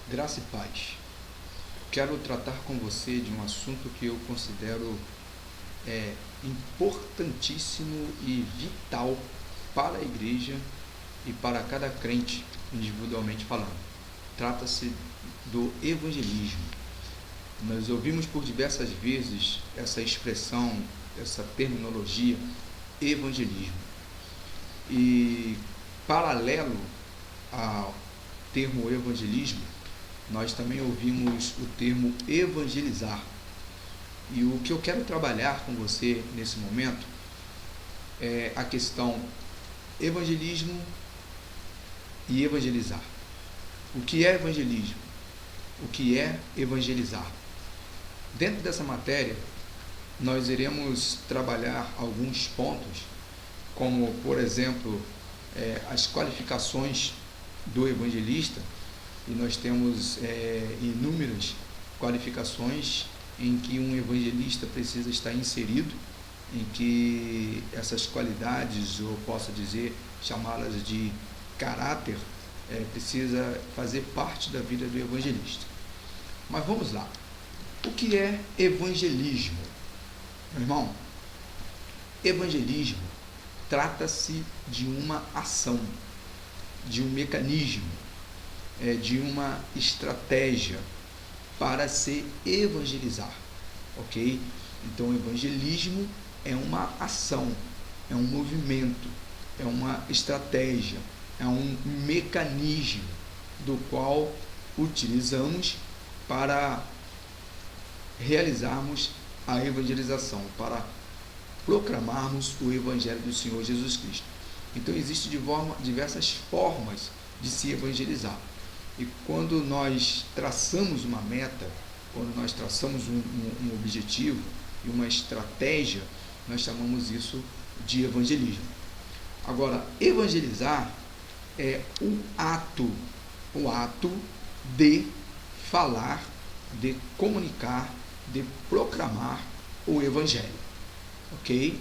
Graça e paz. Quero tratar com você de um assunto que eu considero importantíssimo e vital para a igreja e para cada crente, individualmente falando. Trata-se do evangelismo. Nós ouvimos por diversas vezes essa expressão, essa terminologia, evangelismo. E paralelo ao termo evangelismo, nós também ouvimos o termo evangelizar. E o que eu quero trabalhar com você nesse momento é a questão evangelismo e evangelizar. O que é evangelismo? O que é evangelizar? Dentro dessa matéria, nós iremos trabalhar alguns pontos, como, por exemplo, as qualificações do evangelista, e nós temos inúmeras qualificações em que um evangelista precisa estar inserido, em que essas qualidades, eu posso dizer, chamá-las de caráter, precisa fazer parte da vida do evangelista. Mas vamos lá. O que é evangelismo? Meu irmão, evangelismo trata-se de uma ação, de um mecanismo, de uma estratégia para se evangelizar, ok? Então, o evangelismo é uma ação, é um movimento, é uma estratégia, é um mecanismo do qual utilizamos para realizarmos a evangelização, para proclamarmos o Evangelho do Senhor Jesus Cristo. Então, existem diversas formas de se evangelizar. E quando nós traçamos uma meta, quando nós traçamos um objetivo e uma estratégia, nós chamamos isso de evangelismo. Agora, evangelizar é o ato de falar, de comunicar, de proclamar o Evangelho, ok?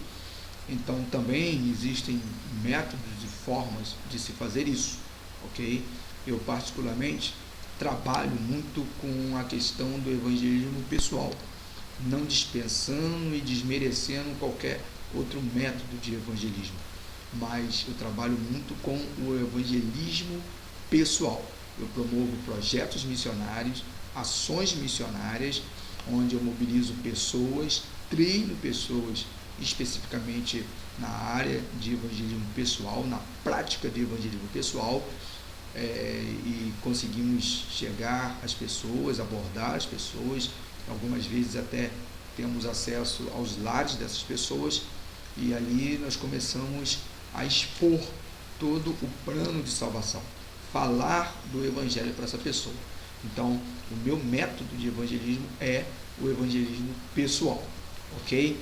Então, também existem métodos e formas de se fazer isso, ok? Eu, particularmente, trabalho muito com a questão do evangelismo pessoal, não dispensando e desmerecendo qualquer outro método de evangelismo, mas eu trabalho muito com o evangelismo pessoal. Eu promovo projetos missionários, ações missionárias, onde eu mobilizo pessoas, treino pessoas especificamente na área de evangelismo pessoal, na prática de evangelismo pessoal, e conseguimos chegar às pessoas, abordar as pessoas, algumas vezes até temos acesso aos lares dessas pessoas, e ali nós começamos a expor todo o plano de salvação, falar do evangelho para essa pessoa. Então, o meu método de evangelismo é o evangelismo pessoal, ok?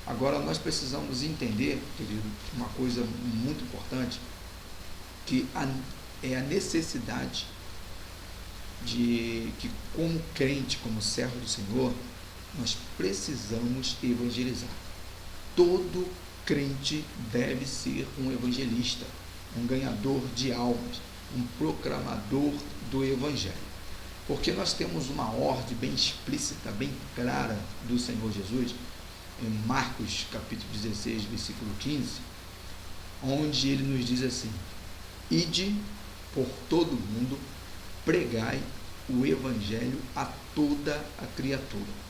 Agora, nós precisamos entender, querido, uma coisa muito importante, que é a necessidade de que, como crente, como servo do Senhor, nós precisamos evangelizar. Todo crente deve ser um evangelista, um ganhador de almas, um proclamador do Evangelho. Porque nós temos uma ordem bem explícita, bem clara do Senhor Jesus, em Marcos capítulo 16, versículo 15, onde ele nos diz assim: ide por todo o mundo, pregai o Evangelho a toda a criatura.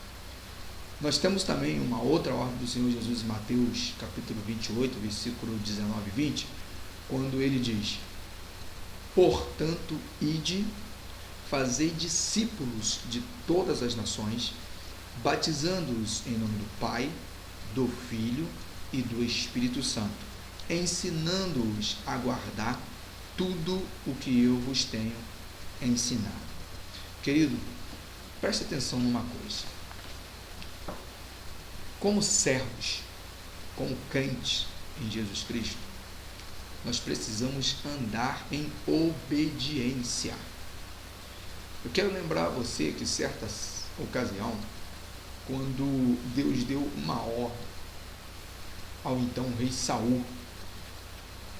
Nós temos também uma outra ordem do Senhor Jesus em Mateus capítulo 28, versículo 19 e 20, quando ele diz: portanto, ide, fazei discípulos de todas as nações, batizando-os em nome do Pai, do Filho e do Espírito Santo, ensinando-os a guardar tudo o que eu vos tenho ensinado. Querido, preste atenção numa coisa. Como servos, como crentes em Jesus Cristo, nós precisamos andar em obediência. Eu quero lembrar a você que certa ocasião, quando Deus deu uma ordem ao então rei Saul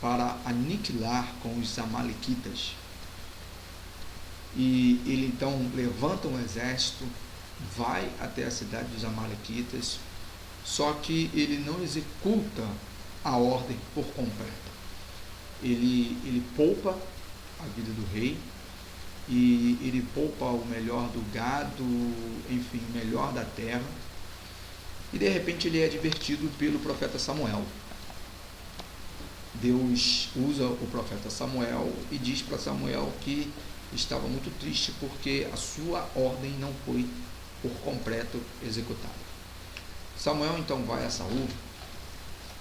para aniquilar com os amalequitas, e ele então levanta um exército, vai até a cidade dos Amalequitas, só que ele não executa a ordem por completo. Ele poupa a vida do rei, e ele poupa o melhor do gado, enfim, o melhor da terra, e de repente ele é advertido pelo profeta Samuel. Deus usa o profeta Samuel e diz para Samuel que estava muito triste porque a sua ordem não foi por completo executada. Samuel então vai a Saul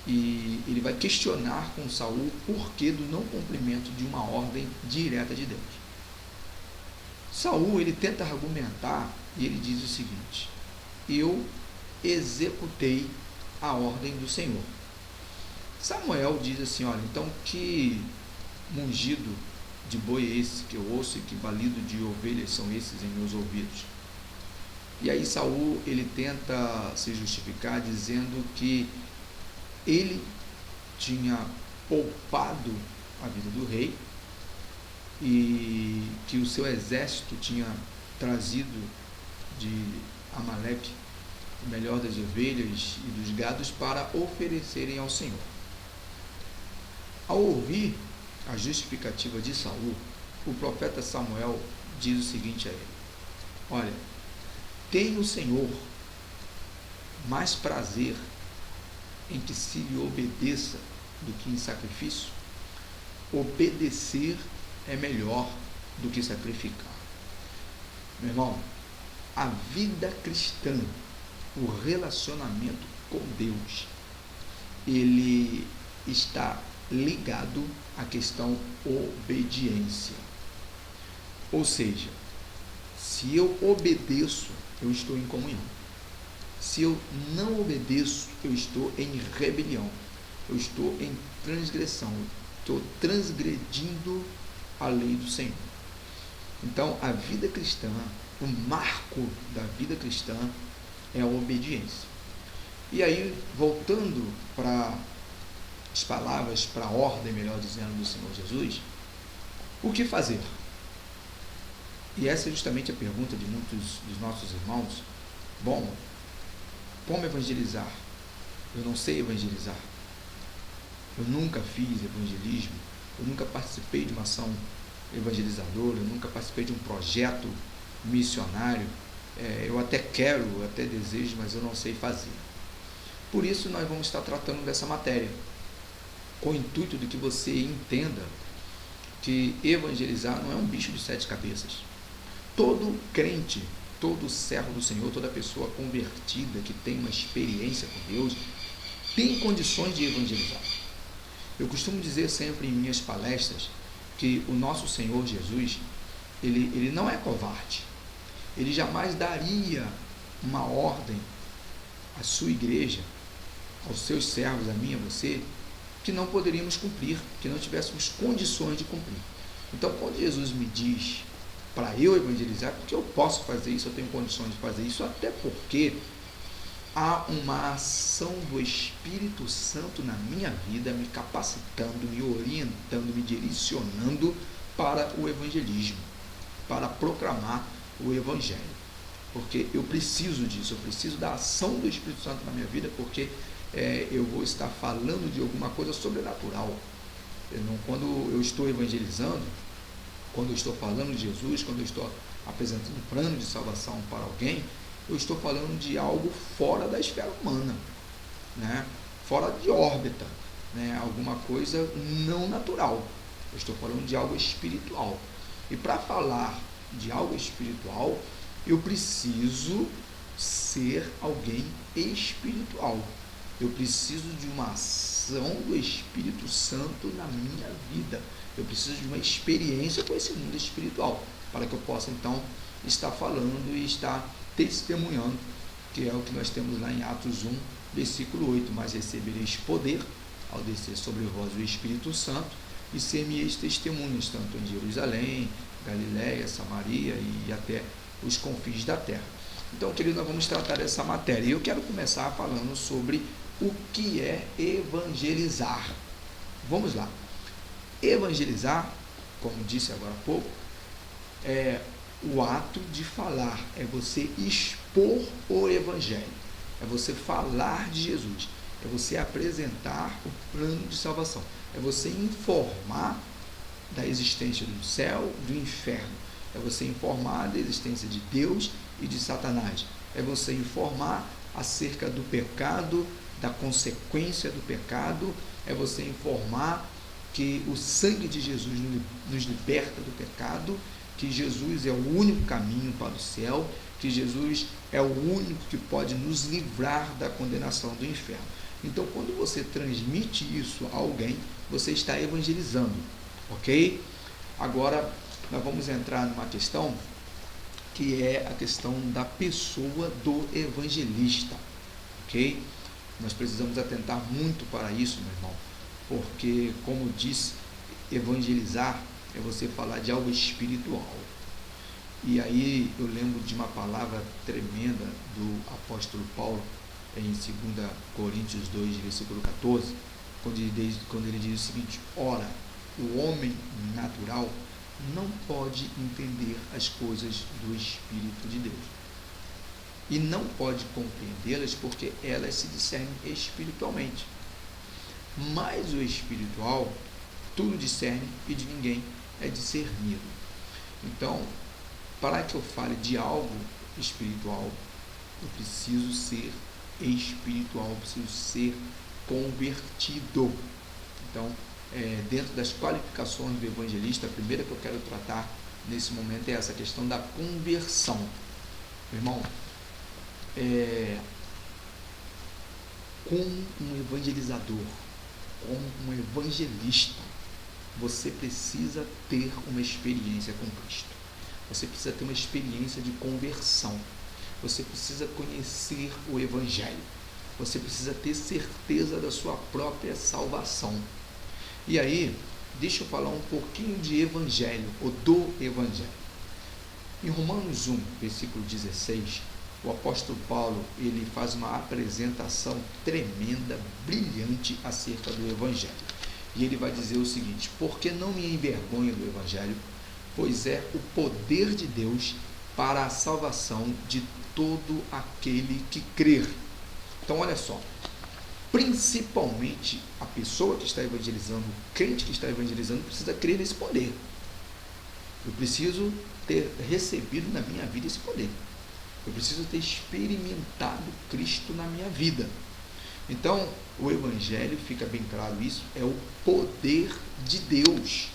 e ele vai questionar com Saul o porquê do não cumprimento de uma ordem direta de Deus. Saul, ele tenta argumentar e ele diz o seguinte: eu executei a ordem do Senhor. Samuel diz assim: olha, então que mungido de boi é esse que eu ouço, e que balido de ovelhas são esses em meus ouvidos? E aí Saul, ele tenta se justificar dizendo que ele tinha poupado a vida do rei e que o seu exército tinha trazido de Amaleque o melhor das ovelhas e dos gados para oferecerem ao Senhor. Ao ouvir a justificativa de Saul, o profeta Samuel diz o seguinte a ele: olha, tem o Senhor mais prazer em que se lhe obedeça do que em sacrifício? Obedecer é melhor do que sacrificar. Meu irmão, a vida cristã, o relacionamento com Deus, ele está ligado à questão obediência. Ou seja, se eu obedeço, eu estou em comunhão. Se eu não obedeço, eu estou em rebelião. Eu estou em transgressão. Eu estou transgredindo a lei do Senhor. Então, a vida cristã, o marco da vida cristã é a obediência. E aí, voltando para as palavras, para a ordem, melhor dizendo, do Senhor Jesus, o que fazer? E essa é justamente a pergunta de muitos dos nossos irmãos. Bom, como evangelizar? Eu não sei evangelizar. Eu nunca fiz evangelismo. Eu nunca participei de uma ação evangelizadora. Eu nunca participei de um projeto missionário. Eu até quero, eu até desejo, mas eu não sei fazer. Por isso nós vamos estar tratando dessa matéria, com o intuito de que você entenda que evangelizar não é um bicho de 7 cabeças. Todo crente, todo servo do Senhor, toda pessoa convertida que tem uma experiência com Deus, tem condições de evangelizar. Eu costumo dizer sempre em minhas palestras que o nosso Senhor Jesus, ele não é covarde. Ele jamais daria uma ordem à sua igreja, aos seus servos, a mim, a você, que não poderíamos cumprir, que não tivéssemos condições de cumprir. Então, quando Jesus me diz para eu evangelizar, porque eu posso fazer isso, eu tenho condições de fazer isso, até porque há uma ação do Espírito Santo na minha vida, me capacitando, me orientando, me direcionando para o evangelismo, para proclamar o Evangelho. Porque eu preciso disso, eu preciso da ação do Espírito Santo na minha vida, porque eu vou estar falando de alguma coisa sobrenatural. Quando eu estou evangelizando, quando eu estou falando de Jesus, quando eu estou apresentando um plano de salvação para alguém, eu estou falando de algo fora da esfera humana, né? Fora de órbita, né? Alguma coisa não natural. Eu estou falando de algo espiritual. E para falar de algo espiritual, eu preciso ser alguém espiritual. Eu preciso de uma ação do Espírito Santo na minha vida. Eu preciso de uma experiência com esse mundo espiritual, para que eu possa então estar falando e estar testemunhando, que é o que nós temos lá em Atos 1, versículo 8, mas recebereis poder ao descer sobre vós o Espírito Santo e ser-me-eis testemunhas, tanto em Jerusalém, Galiléia, Samaria e até os confins da terra. Então, querido, nós vamos tratar dessa matéria. E eu quero começar falando sobre o que é evangelizar. Vamos lá. Evangelizar, como disse agora há pouco, o ato de falar, é você expor o Evangelho, é você falar de Jesus, é você apresentar o plano de salvação, é você informar da existência do céu, do inferno, é você informar da existência de Deus e de Satanás, é você informar acerca do pecado, da consequência do pecado, é você informar que o sangue de Jesus nos liberta do pecado, que Jesus é o único caminho para o céu, que Jesus é o único que pode nos livrar da condenação do inferno. Então, quando você transmite isso a alguém, você está evangelizando, ok? Agora, nós vamos entrar numa questão que é a questão da pessoa do evangelista, ok? Nós precisamos atentar muito para isso, meu irmão, porque, como diz, evangelizar é você falar de algo espiritual. E aí eu lembro de uma palavra tremenda do apóstolo Paulo em 2 Coríntios 2, versículo 14, quando ele diz o seguinte: ora, o homem natural não pode entender as coisas do Espírito de Deus. E não pode compreendê-las porque elas se discernem espiritualmente. Mas o espiritual tudo discerne e de ninguém é discernido. Então, para que eu fale de algo espiritual, eu preciso ser espiritual, eu preciso ser convertido. Então, dentro das qualificações do evangelista, a primeira que eu quero tratar nesse momento é essa questão da conversão. Meu irmão, como um evangelizador, como um evangelista, você precisa ter uma experiência com Cristo. Você precisa ter uma experiência de conversão. Você precisa conhecer o Evangelho. Você precisa ter certeza da sua própria salvação. E aí, deixa eu falar um pouquinho de Evangelho, ou do Evangelho. Em Romanos 1, versículo 16, o apóstolo Paulo, ele faz uma apresentação tremenda, brilhante acerca do Evangelho. E ele vai dizer o seguinte: porque não me envergonho do Evangelho, pois é o poder de Deus para a salvação de todo aquele que crer. Então, olha só, principalmente a pessoa que está evangelizando, o crente que está evangelizando, precisa crer nesse poder. Eu preciso ter recebido na minha vida esse poder. Eu preciso ter experimentado Cristo na minha vida. Então, o Evangelho, fica bem claro isso, é o poder de Deus.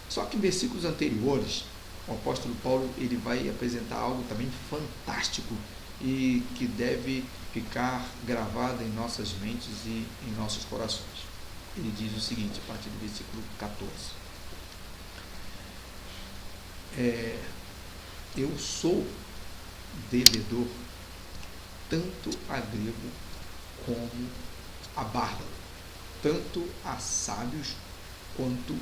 Só que em versículos anteriores, o apóstolo Paulo ele vai apresentar algo também fantástico e que deve ficar gravado em nossas mentes e em nossos corações. Ele diz o seguinte, a partir do versículo 14. Eu sou devedor tanto a grego como a bárbaro, tanto a sábios quanto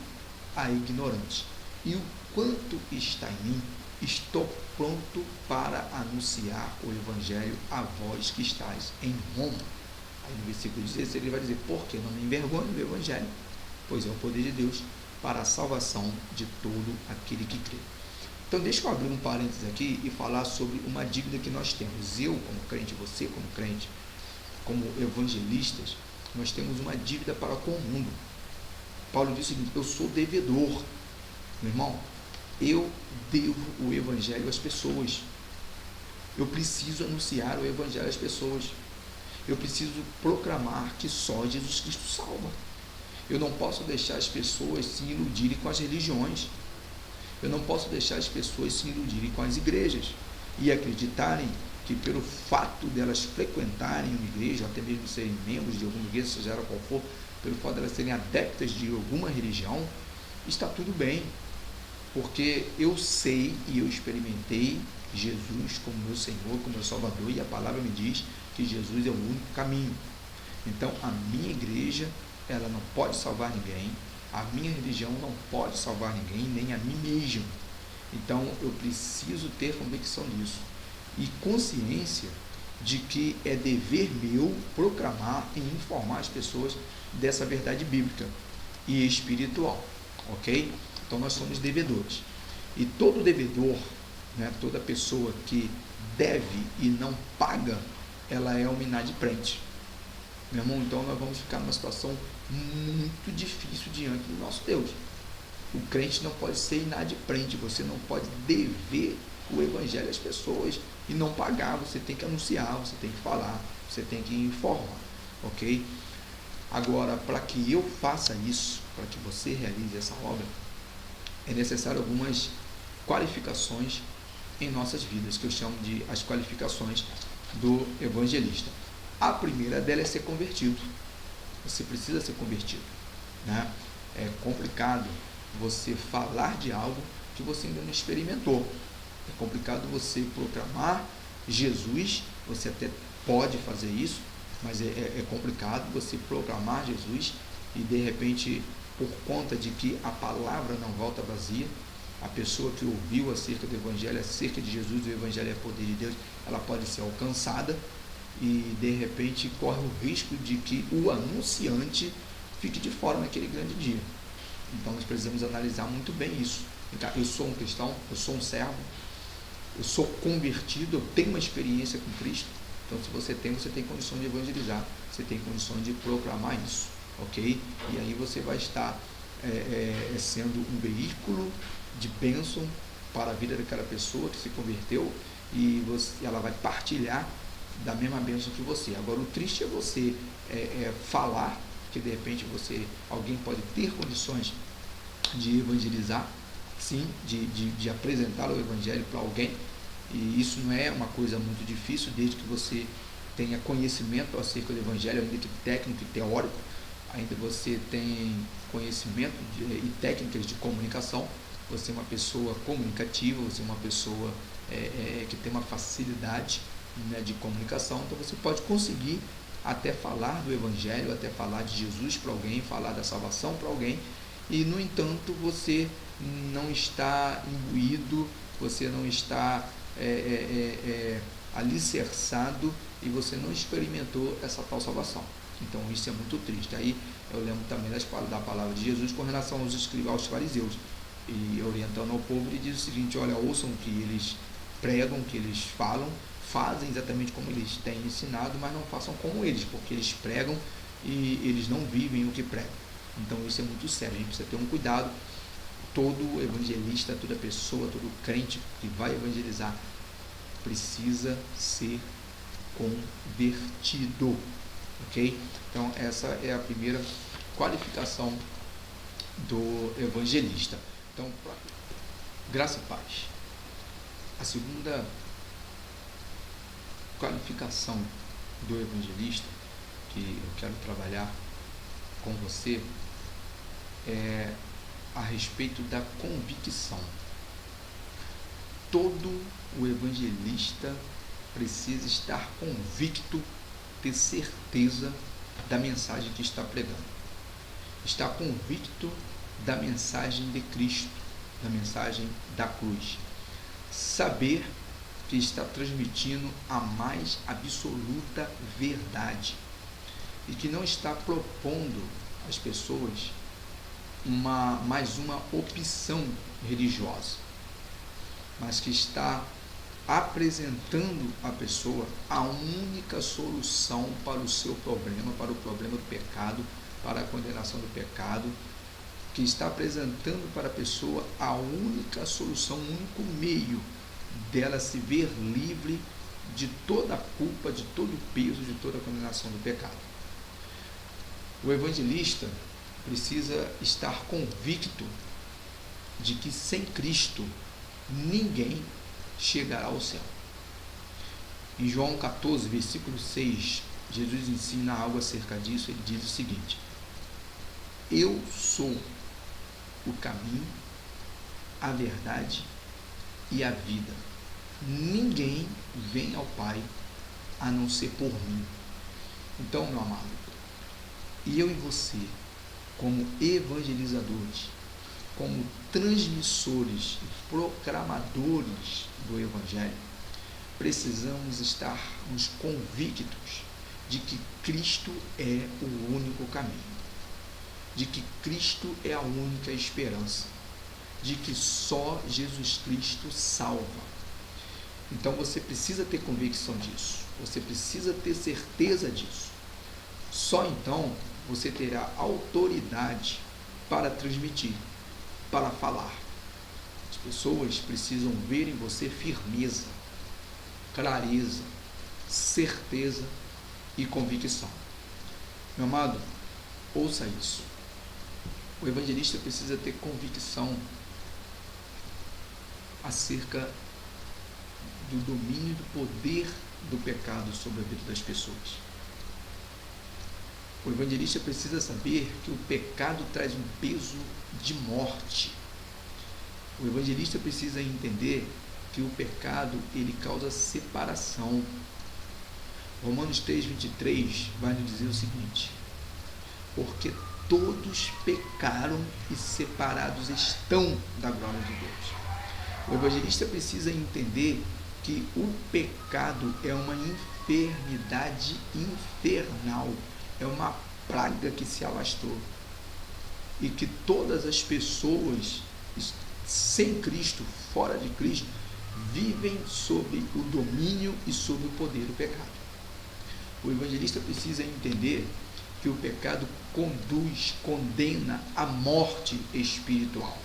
a ignorantes. E o quanto está em mim, estou pronto para anunciar o Evangelho a vós que estáis em Roma. Aí no versículo 16 ele vai dizer: porque não me envergonho do Evangelho, pois é o poder de Deus para a salvação de todo aquele que crê. Então deixa eu abrir um parênteses aqui e falar sobre uma dívida que nós temos. Eu como crente, você como crente, como evangelistas, nós temos uma dívida para com o mundo. Paulo diz o seguinte: eu sou devedor. Meu irmão, eu devo o Evangelho às pessoas. Eu preciso anunciar o Evangelho às pessoas. Eu preciso proclamar que só Jesus Cristo salva. Eu não posso deixar as pessoas se iludirem com as religiões. Eu não posso deixar as pessoas se iludirem com as igrejas e acreditarem que pelo fato delas frequentarem uma igreja, ou até mesmo serem membros de alguma igreja, seja ela qual for, pelo fato de elas serem adeptas de alguma religião, está tudo bem. Porque eu sei e eu experimentei Jesus como meu Senhor, como meu Salvador, e a palavra me diz que Jesus é o único caminho. Então, a minha igreja, ela não pode salvar ninguém, a minha religião não pode salvar ninguém, nem a mim mesmo. Então, eu preciso ter convicção disso e consciência de que é dever meu proclamar e informar as pessoas dessa verdade bíblica e espiritual, ok? Então, nós somos devedores. E todo devedor, né, toda pessoa que deve e não paga, ela é uma inadimplente. Meu irmão, então nós vamos ficar numa situação muito difícil diante do nosso Deus. O crente não pode ser inadimplente, você não pode dever o evangelho às pessoas e não pagar, você tem que anunciar, você tem que falar, você tem que informar, ok? Agora, para que eu faça isso, para que você realize essa obra, é necessário algumas qualificações em nossas vidas, que eu chamo de as qualificações do evangelista. A primeira dela é ser convertido. Você precisa ser convertido, né? É complicado você falar de algo que você ainda não experimentou. É complicado você proclamar Jesus, você até pode fazer isso, mas é complicado você proclamar Jesus e de repente, por conta de que a palavra não volta vazia, a pessoa que ouviu acerca do Evangelho, acerca de Jesus, o Evangelho é poder de Deus, ela pode ser alcançada e de repente corre o risco de que o anunciante fique de fora naquele grande dia. Então nós precisamos analisar muito bem isso. Eu sou um cristão, eu sou um servo, eu sou convertido, eu tenho uma experiência com Cristo. Então se você tem condição de evangelizar, você tem condição de proclamar isso, ok? E aí você vai estar sendo um veículo de bênção para a vida daquela pessoa que se converteu e ela vai partilhar da mesma bênção que você. Agora, o triste é você falar, que de repente alguém pode ter condições de evangelizar, sim, de apresentar o evangelho para alguém, e isso não é uma coisa muito difícil, desde que você tenha conhecimento acerca do evangelho, ainda que técnico e teórico, ainda você tem conhecimento e técnicas de comunicação, você é uma pessoa comunicativa, você é uma pessoa que tem uma facilidade, né, de comunicação, então você pode conseguir até falar do evangelho, até falar de Jesus para alguém, falar da salvação para alguém, e no entanto você não está imbuído, você não está alicerçado e você não experimentou essa tal salvação. Então isso é muito triste. Aí eu lembro também da palavra de Jesus com relação aos escribas, aos fariseus, e orientando ao povo, ele diz o seguinte: olha, ouçam o que eles pregam, o que eles falam, fazem exatamente como eles têm ensinado, mas não façam como eles, porque eles pregam e eles não vivem o que pregam. Então isso é muito sério, a gente precisa ter um cuidado. Todo evangelista, toda pessoa, todo crente que vai evangelizar precisa ser convertido, ok? Então essa é a primeira qualificação do evangelista. Então, graça e paz. A segunda qualificação do evangelista que eu quero trabalhar com você é a respeito da convicção. Todo o evangelista precisa estar convicto, ter certeza da mensagem que está pregando, estar convicto da mensagem de Cristo, da mensagem da cruz, saber que está transmitindo a mais absoluta verdade e que não está propondo às pessoas mais uma opção religiosa, mas que está apresentando à pessoa a única solução para o seu problema, para o problema do pecado, para a condenação do pecado, que está apresentando para a pessoa a única solução, o único meio dela se ver livre de toda a culpa, de todo o peso, de toda a condenação do pecado. O evangelista precisa estar convicto de que sem Cristo ninguém chegará ao céu. Em João 14, versículo 6, Jesus ensina algo acerca disso. Ele diz o seguinte: eu sou o caminho, a verdade e a vida. Ninguém vem ao Pai a não ser por mim. Então, meu amado, eu e você, como evangelizadores, como transmissores e proclamadores do Evangelho, precisamos estarmos convictos de que Cristo é o único caminho, de que Cristo é a única esperança, de que só Jesus Cristo salva. Então você precisa ter convicção disso, você precisa ter certeza disso. Só então você terá autoridade para transmitir, para falar. As pessoas precisam ver em você firmeza, clareza, certeza e convicção. Meu amado, ouça isso. O evangelista precisa ter convicção acerca do domínio do poder do pecado sobre a vida das pessoas. O evangelista precisa saber que o pecado traz um peso de morte. O evangelista precisa entender que o pecado, ele causa separação. Romanos 3:23 vai nos dizer o seguinte: porque todos pecaram e separados estão da glória de Deus. O evangelista precisa entender que o pecado é uma enfermidade infernal, é uma praga que se alastrou, e que todas as pessoas sem Cristo, fora de Cristo, vivem sob o domínio e sob o poder do pecado. O evangelista precisa entender que o pecado conduz, condena à morte espiritual.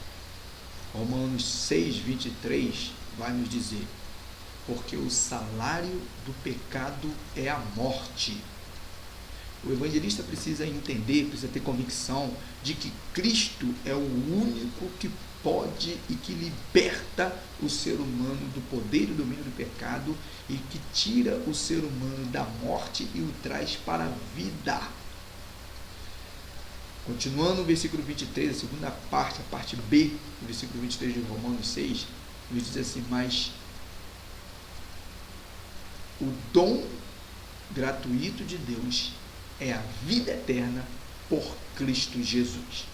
Romanos 6:23 vai nos dizer: porque o salário do pecado é a morte. O evangelista precisa entender, precisa ter convicção de que Cristo é o único que pode e que liberta o ser humano do poder e do domínio do pecado, e que tira o ser humano da morte e o traz para a vida. Continuando o versículo 23, a segunda parte, a parte B do versículo 23 de Romanos 6, nos diz assim: mas o dom gratuito de Deus é a vida eterna por Cristo Jesus.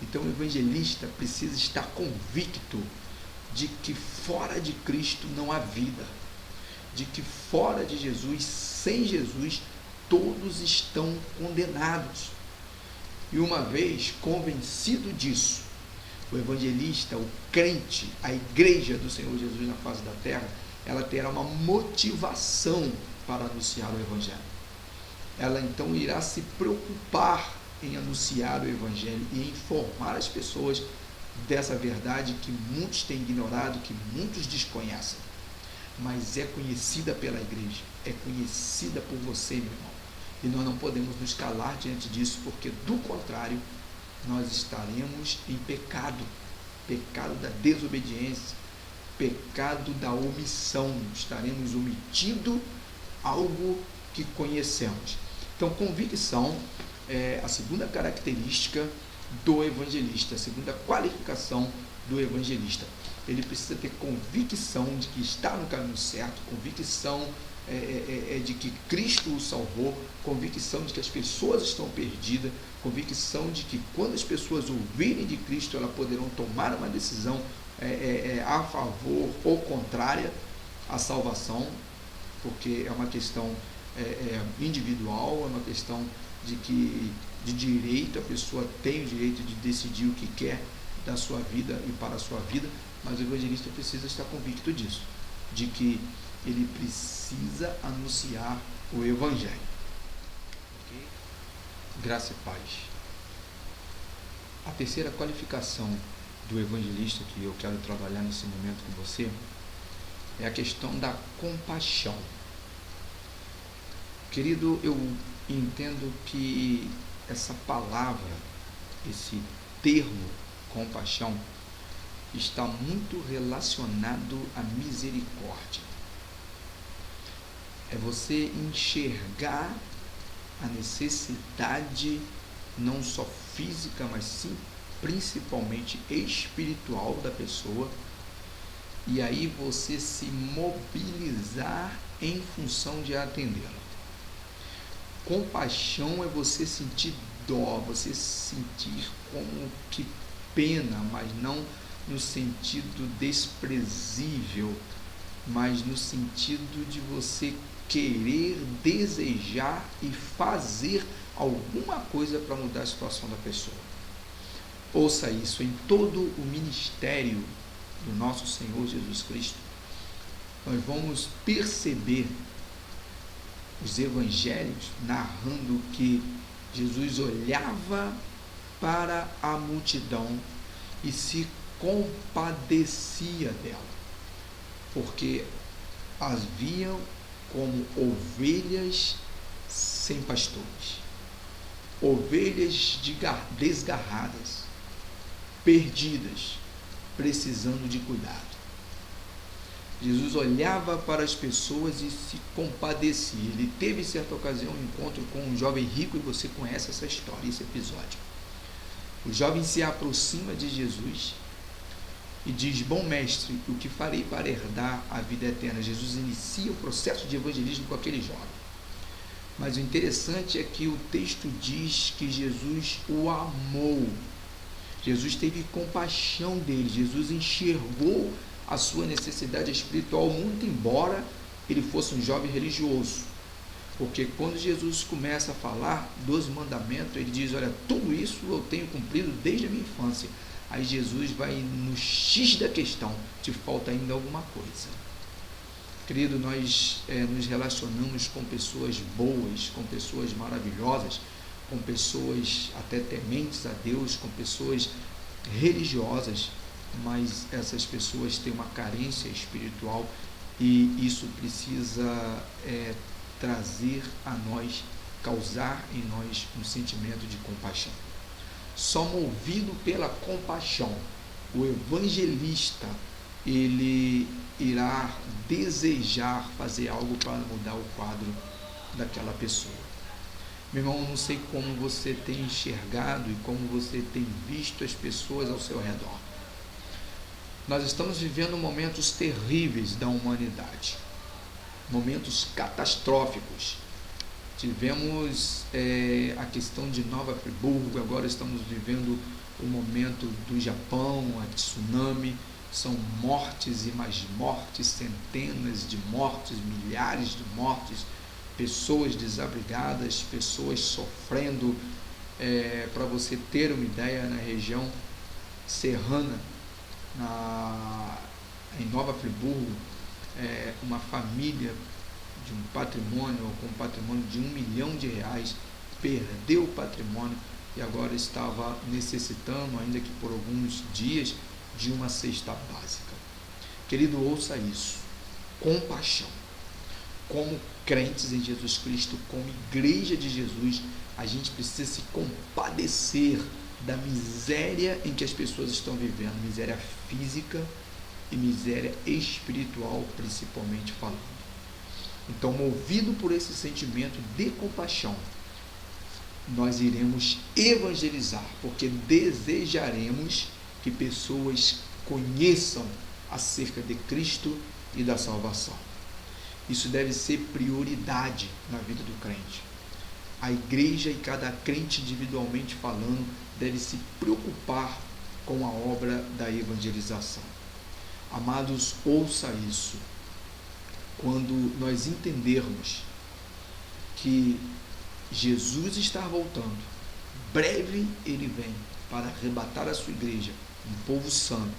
Então o evangelista precisa estar convicto de que fora de Cristo não há vida, de que fora de Jesus, sem Jesus, todos estão condenados. E uma vez convencido disso, o evangelista, o crente, a igreja do Senhor Jesus na face da terra, ela terá uma motivação para anunciar o evangelho. Ela então irá se preocupar em anunciar o evangelho e informar as pessoas dessa verdade que muitos têm ignorado, que muitos desconhecem, mas é conhecida pela igreja, é conhecida por você, meu irmão, e nós não podemos nos calar diante disso, porque do contrário nós estaremos em pecado, pecado da desobediência, pecado da omissão, estaremos omitindo algo que conhecemos. Então, convicção é a segunda característica do evangelista, a segunda qualificação do evangelista. Ele precisa ter convicção de que está no caminho certo, convicção de que Cristo o salvou, convicção de que as pessoas estão perdidas, convicção de que quando as pessoas ouvirem de Cristo, elas poderão tomar uma decisão a favor ou contrária à salvação, porque é uma questão individual, é uma questão de direito, a pessoa tem o direito de decidir o que quer da sua vida e para a sua vida, mas o evangelista precisa estar convicto disso, de que ele precisa anunciar o evangelho. Okay? Graça e paz. A terceira qualificação do evangelista que eu quero trabalhar nesse momento com você é a questão da compaixão. Querido, eu entendo que essa palavra, esse termo compaixão, está muito relacionado à misericórdia. É você enxergar a necessidade não só física, mas sim principalmente espiritual da pessoa, e aí você se mobilizar em função de atendê-la. Compaixão é você sentir dó, você sentir como que pena, mas não no sentido desprezível, mas no sentido de você querer, desejar e fazer alguma coisa para mudar a situação da pessoa. ouça isso, em todo o ministério do nosso Senhor Jesus Cristo, nós vamos perceber os evangelhos narrando que Jesus olhava para a multidão e se compadecia dela, porque as viam como ovelhas sem pastores, ovelhas desgarradas, perdidas, precisando de cuidado. Jesus olhava para as pessoas e se compadecia. Ele teve, em certa ocasião, um encontro com um jovem rico, e você conhece essa história, esse episódio. O jovem se aproxima de Jesus e diz: bom mestre, o que farei para herdar a vida eterna? Jesus inicia o processo de evangelismo com aquele jovem. Mas o interessante é que o texto diz que Jesus o amou. Jesus teve compaixão dele. Jesus enxergou a sua necessidade espiritual, muito embora ele fosse um jovem religioso. Porque quando Jesus começa a falar dos mandamentos, ele diz: olha, tudo isso eu tenho cumprido desde a minha infância. Aí Jesus vai no X da questão: te falta ainda alguma coisa. Querido, nós nos relacionamos com pessoas boas, com pessoas maravilhosas, com pessoas até tementes a Deus, com pessoas religiosas, mas essas pessoas têm uma carência espiritual, e isso precisa trazer a nós, causar em nós um sentimento de compaixão. Só movido pela compaixão, o evangelista ele irá desejar fazer algo para mudar o quadro daquela pessoa. Meu irmão, eu não sei como você tem enxergado e como você tem visto as pessoas ao seu redor. Nós estamos vivendo momentos terríveis da humanidade, momentos catastróficos. Tivemos a questão de Nova Friburgo, agora estamos vivendo o momento do Japão, a tsunami. São mortes e mais mortes, centenas de mortes, milhares de mortes, pessoas desabrigadas, pessoas sofrendo. Para você ter uma ideia, na região serrana, em Nova Friburgo, uma família de um patrimônio, ou com um patrimônio de R$1 milhão, perdeu o patrimônio e agora estava necessitando, ainda que por alguns dias, de uma cesta básica. Querido, ouça isso: compaixão. Como crentes em Jesus Cristo, como igreja de Jesus, a gente precisa se compadecer da miséria em que as pessoas estão vivendo, miséria física e miséria espiritual, principalmente falando. Então, movido por esse sentimento de compaixão, nós iremos evangelizar, porque desejaremos que pessoas conheçam acerca de Cristo e da salvação. Isso deve ser prioridade na vida do crente. A igreja e cada crente, individualmente falando, deve se preocupar com a obra da evangelização. Amados, ouça isso. Quando nós entendermos que Jesus está voltando, breve ele vem para arrebatar a sua igreja, um povo santo,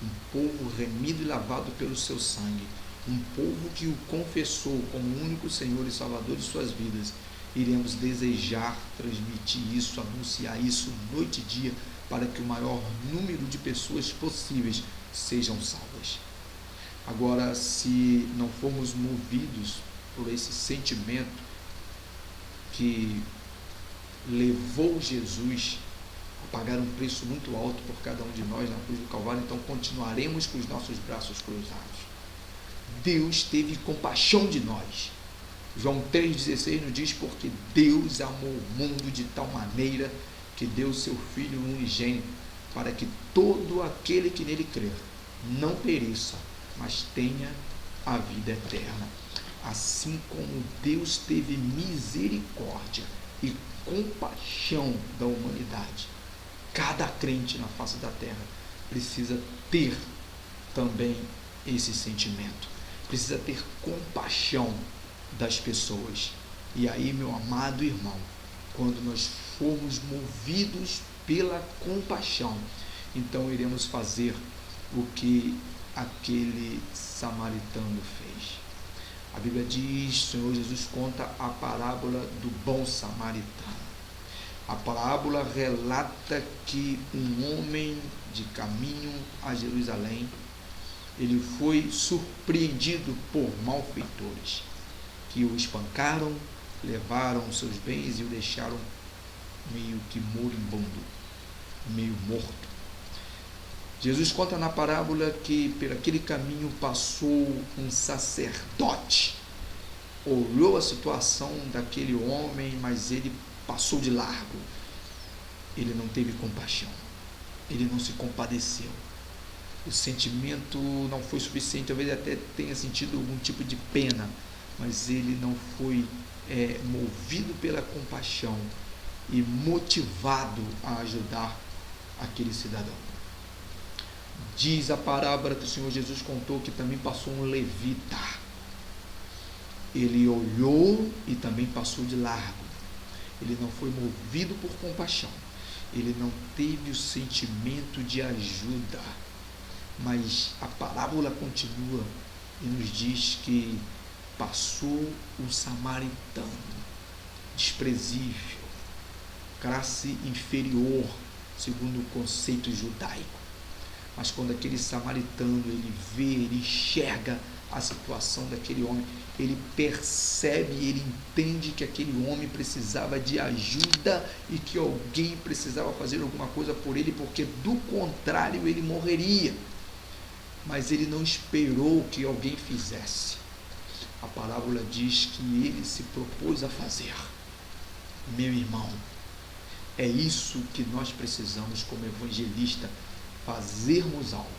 um povo remido e lavado pelo seu sangue, um povo que o confessou como único Senhor e Salvador de suas vidas. Iremos desejar transmitir isso, anunciar isso noite e dia, para que o maior número de pessoas possíveis sejam salvas. Agora, se não formos movidos por esse sentimento que levou Jesus a pagar um preço muito alto por cada um de nós na cruz do Calvário, então continuaremos com os nossos braços cruzados. Deus teve compaixão de nós. João 3,16 nos diz: porque Deus amou o mundo de tal maneira que deu seu Filho unigênito, para que todo aquele que nele crer não pereça, mas tenha a vida eterna. Assim como Deus teve misericórdia e compaixão da humanidade, cada crente na face da terra precisa ter também esse sentimento, precisa ter compaixão das pessoas. E aí, meu amado irmão, quando nós formos movidos pela compaixão. Então iremos fazer o que aquele samaritano fez. A Bíblia diz, o Senhor Jesus conta a parábola do bom samaritano. A parábola relata que um homem de caminho a Jerusalém, ele foi surpreendido por malfeitores, que o espancaram, levaram seus bens e o deixaram meio que moribundo, meio morto. Jesus conta na parábola que por aquele caminho passou um sacerdote, olhou a situação daquele homem, mas ele passou de largo. Ele não teve compaixão, ele não se compadeceu. O sentimento não foi suficiente, talvez até tenha sentido algum tipo de pena, mas ele não foi movido pela compaixão e motivado a ajudar aquele cidadão. Diz a parábola que o Senhor Jesus contou que também passou um levita. Ele olhou e também passou de largo. Ele não foi movido por compaixão. Ele não teve o sentimento de ajuda. Mas a parábola continua e nos diz que passou um samaritano, desprezível, classe inferior, segundo o conceito judaico. Mas quando aquele samaritano, ele vê, ele enxerga a situação daquele homem, ele percebe, ele entende que aquele homem precisava de ajuda e que alguém precisava fazer alguma coisa por ele, porque do contrário ele morreria. Mas ele não esperou que alguém fizesse. A parábola diz que ele se propôs a fazer. Meu irmão, é isso que nós precisamos como evangelista, fazermos algo.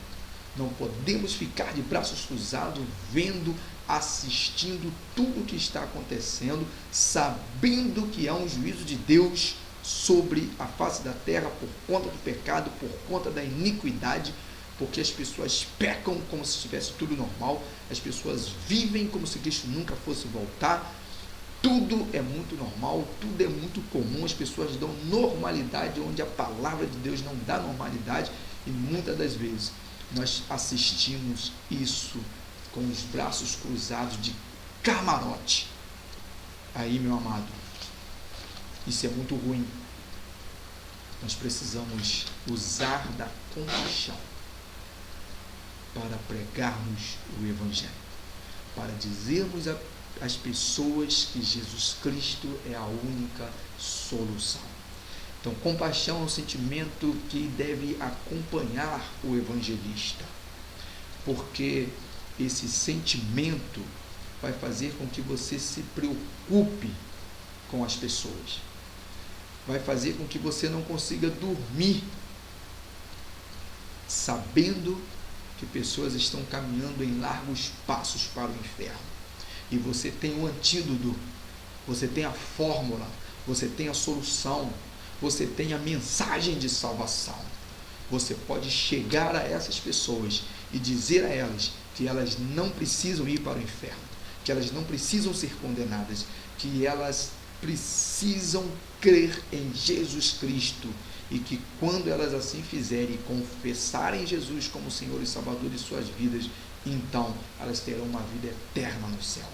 Não podemos ficar de braços cruzados, vendo, assistindo tudo o que está acontecendo, sabendo que há um juízo de Deus sobre a face da terra por conta do pecado, por conta da iniquidade, porque as pessoas pecam como se estivesse tudo normal, as pessoas vivem como se Cristo nunca fosse voltar, tudo é muito normal, tudo é muito comum, as pessoas dão normalidade onde a palavra de Deus não dá normalidade, e muitas das vezes nós assistimos isso com os braços cruzados de camarote. Aí, meu amado, isso é muito ruim. Nós precisamos usar da compaixão para pregarmos o Evangelho, para dizermos às pessoas que Jesus Cristo é a única solução. Então, compaixão é um sentimento que deve acompanhar o evangelista, porque esse sentimento vai fazer com que você se preocupe com as pessoas, vai fazer com que você não consiga dormir sabendo que pessoas estão caminhando em largos passos para o inferno. E você tem o antídoto, você tem a fórmula, você tem a solução, você tem a mensagem de salvação. Você pode chegar a essas pessoas e dizer a elas que elas não precisam ir para o inferno, que elas não precisam ser condenadas, que elas precisam crer em Jesus Cristo, e que quando elas assim fizerem e confessarem Jesus como Senhor e Salvador de suas vidas, então elas terão uma vida eterna no céu.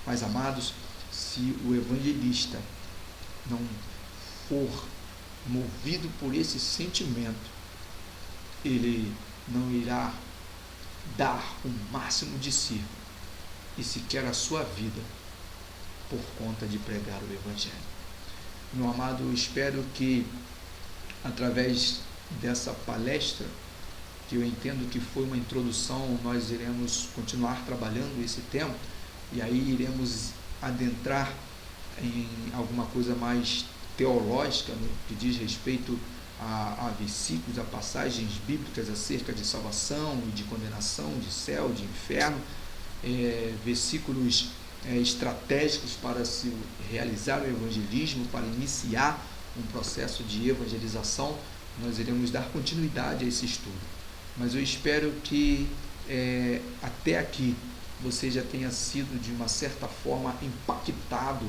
Mas, amados, se o evangelista não for movido por esse sentimento, ele não irá dar o máximo de si e sequer a sua vida por conta de pregar o Evangelho. Meu amado, eu espero que através dessa palestra, que eu entendo que foi uma introdução, nós iremos continuar trabalhando esse tema e aí iremos adentrar em alguma coisa mais teológica, no que diz respeito a versículos, a passagens bíblicas acerca de salvação e de condenação, de céu, de inferno, versículos estratégicos para se realizar o evangelismo, para iniciar um processo de evangelização. Nós iremos dar continuidade a esse estudo, mas eu espero que até aqui você já tenha sido de uma certa forma impactado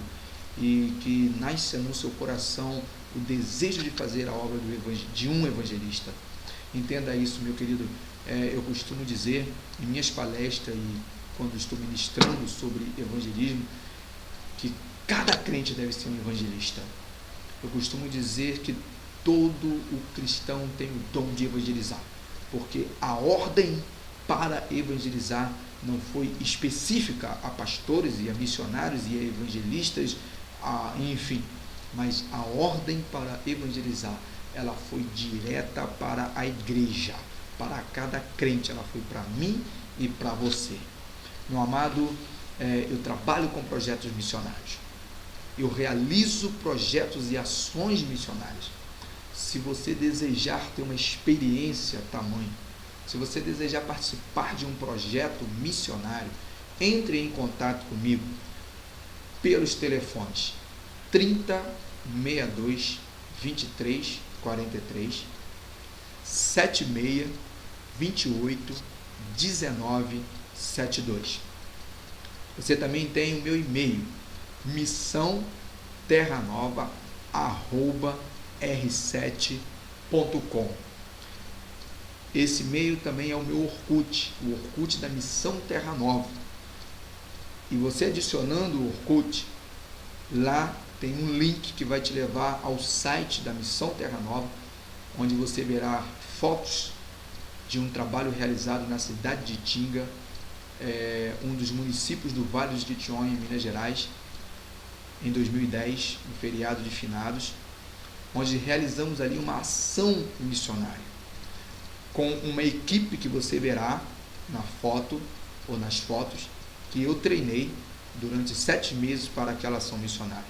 e que nasça no seu coração o desejo de fazer a obra de um evangelista. Entenda isso, meu querido. Eu costumo dizer em minhas palestras e quando estou ministrando sobre evangelismo, que cada crente deve ser um evangelista. Eu costumo dizer que todo o cristão tem o dom de evangelizar, porque a ordem para evangelizar não foi específica a pastores e a missionários e a evangelistas, enfim, mas a ordem para evangelizar, ela foi direta para a igreja, para cada crente, ela foi para mim e para você. Meu amado, eu trabalho com projetos missionários, eu realizo projetos e ações missionárias. Se você desejar ter uma experiência tamanho, se você desejar participar de um projeto missionário, entre em contato comigo pelos telefones 30 62 23 43 76 28 19 72. Você também tem o meu e-mail, missãoterranova@r7.com. Esse e-mail também é o meu Orkut, o Orkut da Missão Terra Nova. E você adicionando o Orkut, lá tem um link que vai te levar ao site da Missão Terra Nova, onde você verá fotos de um trabalho realizado na cidade de Itinga, um dos municípios do Vale do Jequitinhonha, em Minas Gerais, em 2010, no feriado de finados, onde realizamos ali uma ação missionária, com uma equipe que você verá na foto, ou nas fotos, que eu treinei durante 7 meses para aquela ação missionária.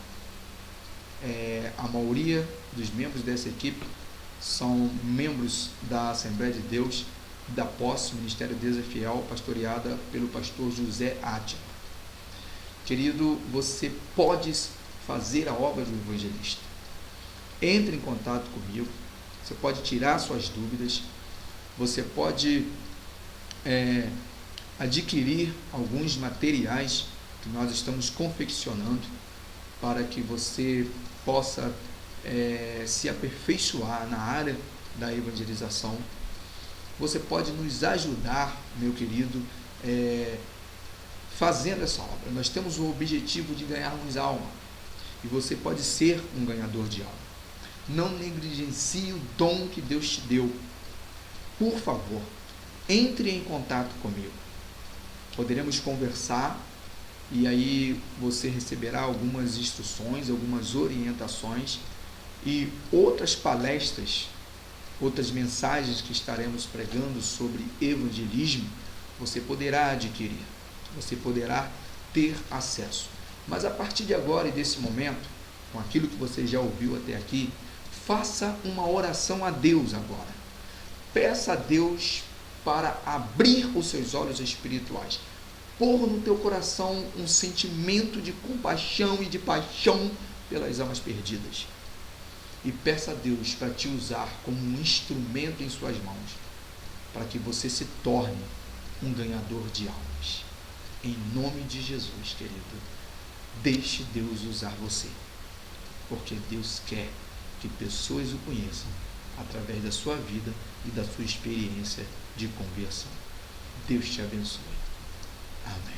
A maioria dos membros dessa equipe são membros da Assembleia de Deus, da Posse, Ministério de Deus é Fiel, pastoreada pelo pastor José Átila. Querido, você pode fazer a obra do evangelista. Entre em contato comigo, você pode tirar suas dúvidas, você pode adquirir alguns materiais que nós estamos confeccionando para que você possa se aperfeiçoar na área da evangelização. Você pode nos ajudar, meu querido, fazendo essa obra. Nós temos o objetivo de ganharmos alma, e você pode ser um ganhador de alma. Não negligencie o dom que Deus te deu. Por favor, entre em contato comigo. Poderemos conversar e aí você receberá algumas instruções, algumas orientações e outras palestras, outras mensagens que estaremos pregando sobre evangelismo, você poderá adquirir, você poderá ter acesso. Mas a partir de agora e desse momento, com aquilo que você já ouviu até aqui, faça uma oração a Deus agora. Peça a Deus para abrir os seus olhos espirituais. Pôr no teu coração um sentimento de compaixão e de paixão pelas almas perdidas. E peça a Deus para te usar como um instrumento em suas mãos, para que você se torne um ganhador de almas. Em nome de Jesus, querido, deixe Deus usar você, porque Deus quer que pessoas o conheçam através da sua vida e da sua experiência de conversão. Deus te abençoe. Amém.